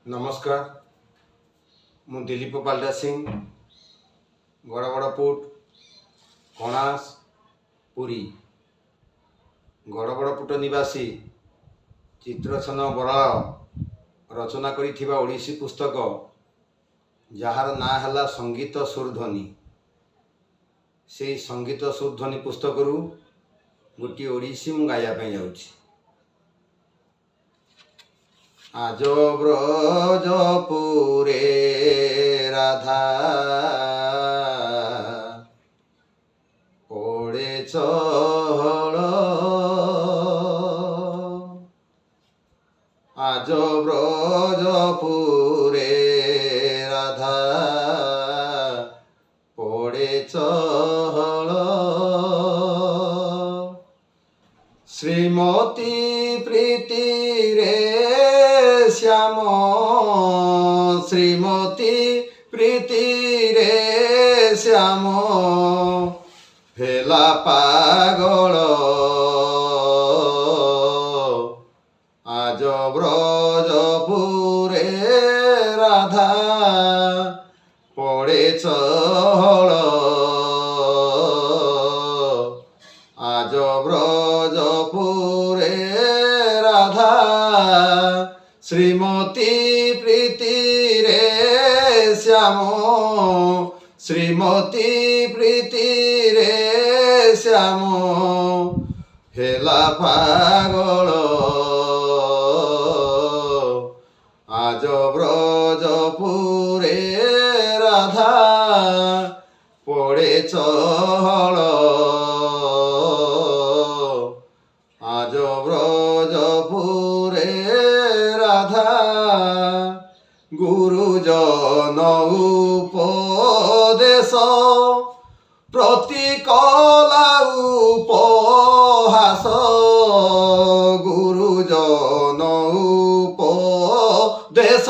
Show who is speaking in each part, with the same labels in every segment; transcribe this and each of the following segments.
Speaker 1: नमस्कार मु दिलीप पालदा सिंह गड़बड़पुट कणास पुरी गड़बड़पुट निवासी चित्रसेन बराल रचना करिथिबा ओडिसी पुस्तक जार ना है संगीत सुरध्वनि से संगीत सुरध्वनि पुस्तक गोटे ओडिसी मु गाइबा जाऊँगी। आज ब्रजपुरे राधा पड़े चहल आज ब्रजपुरे राधा पड़े चहल श्रीमती प्रीति रे श्याम श्रीमती प्रीति रे श्याम भेला पागल आज ब्रजपुरे राधा पड़े चहल आज ब्रजपुरे राधा श्रीमती प्रीति रे श्याम श्रीमती प्रीति रे श्याम हेला पागल आज ब्रजपुरे राधा पड़े चहल आज ब्रजपुरे राधा गुरुजन उपदेश प्रतिकला उपहास गुरुजन उपदेश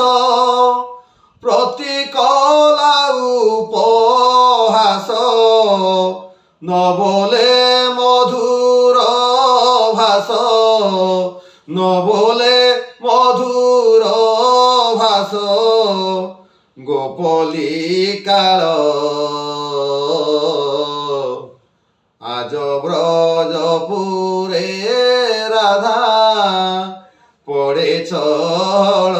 Speaker 1: प्रतिकला उपहास न बोले मधुर भाष न बोले मधुर भाष गोपली काल आज ब्रजपुरे राधा पड़े चहल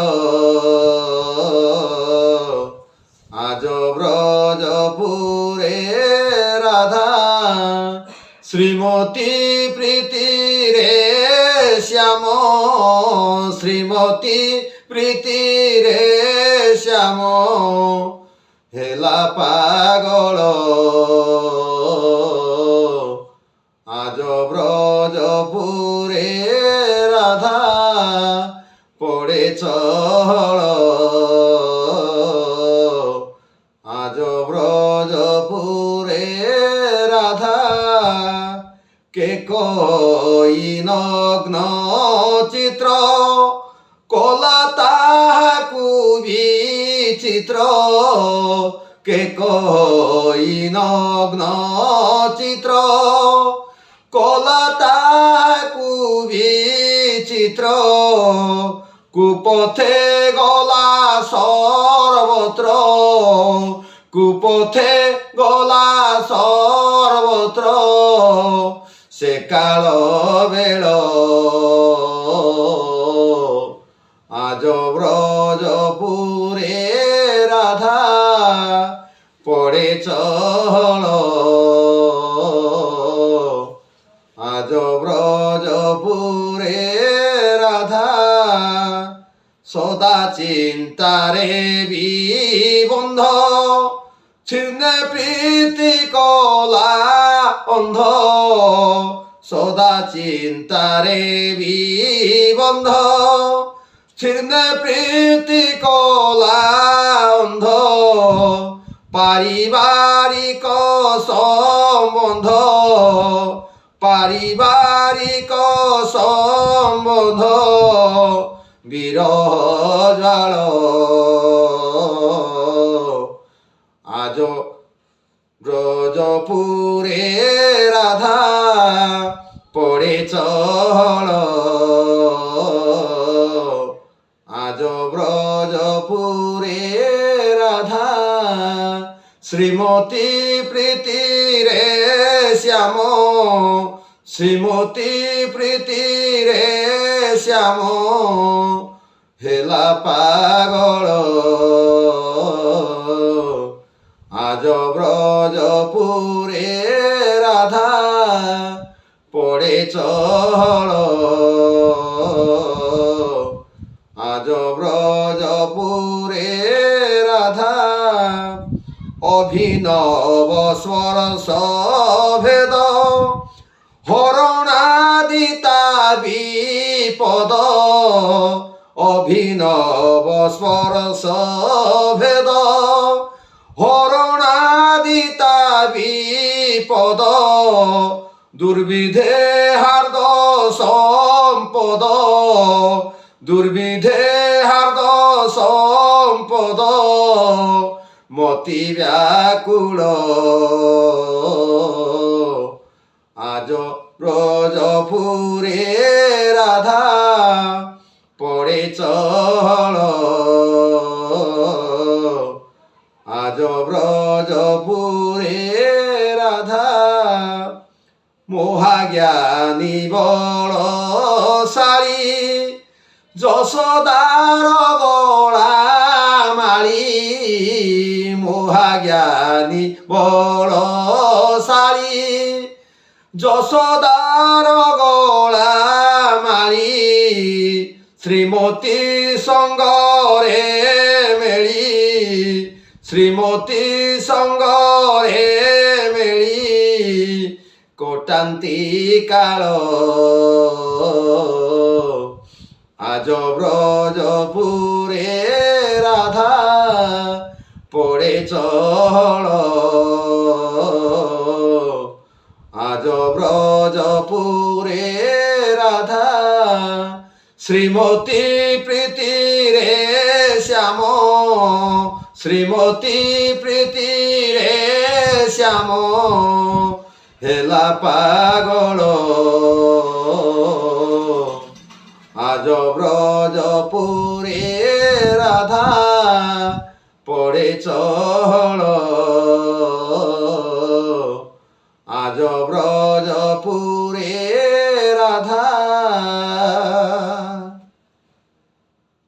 Speaker 1: आज ब्रजपुरे राधा श्रीमती प्रीति रे श्याम श्रीमती प्रीति रे श्याम हेला पागल आज ब्रजपुरे राधा पड़े चहल आज ब्रजपुरे राधा के कोई नग्न चित्र कोला ताहाकु विचित्र के कोई नग्न चित्र कोला ताहाकु विचित्र कुपथे गला सर्वत्र कुपथे गला सर्वत्र से काल बेल आज ब्रजपुरे राधा पड़े चहल आज ब्रजपुरे राधा सदा चिंतारे विबंध छिन्न प्रीति कला अंध सदा चिंतारे विबंध छिन्न प्रीति कला अंध पारिवारिक संबंध पारिवारिक संबंध विरह ज्वाल आज ब्रजपुरे राधा पड़े चहल আজ ব্রজপুরে রাধা শ্রীমতী প্রীতিরে শ্যাম শ্রীমতী প্রীতিরে শ্যাম হেলা পাগল আজ ব্রজপুরে রাধা পড়ে চহল আজ ব্রজপুরে রাধা অভিনব স্বর সভেদ হরণাদিতা বিপদ অভিনব স্বর সভেদ হরণাদিতা বিপদ দুর্বিধে হার্দ সম্পদ দুর্বিধে হার্দ সম্পদ মতি ব্যাকুল আজ ব্রজপুরে রাধা পড়ে চহল আজ ব্রজপুরে রাধা মহাজ্ঞানী বলশালী যশোদার গলা মালি মহাজ্ঞানী বলশালী যশোদার গলা মালি শ্রীমতী সঙ্গরে মেলি শ্রীমতী সঙ্গরে মেলি কোটান্তি কাল আজ ব্রজপুরে রাধা পড়ে চহল আজ ব্রজপুরে রাধা শ্রীমতী প্রীতিরে শ্যাম শ্রীমতী প্রীতিরে শ্যাম হেলা পাগল আজ ব্রজপুরে রাধা পড়ে চহল আজ ব্রজপুরে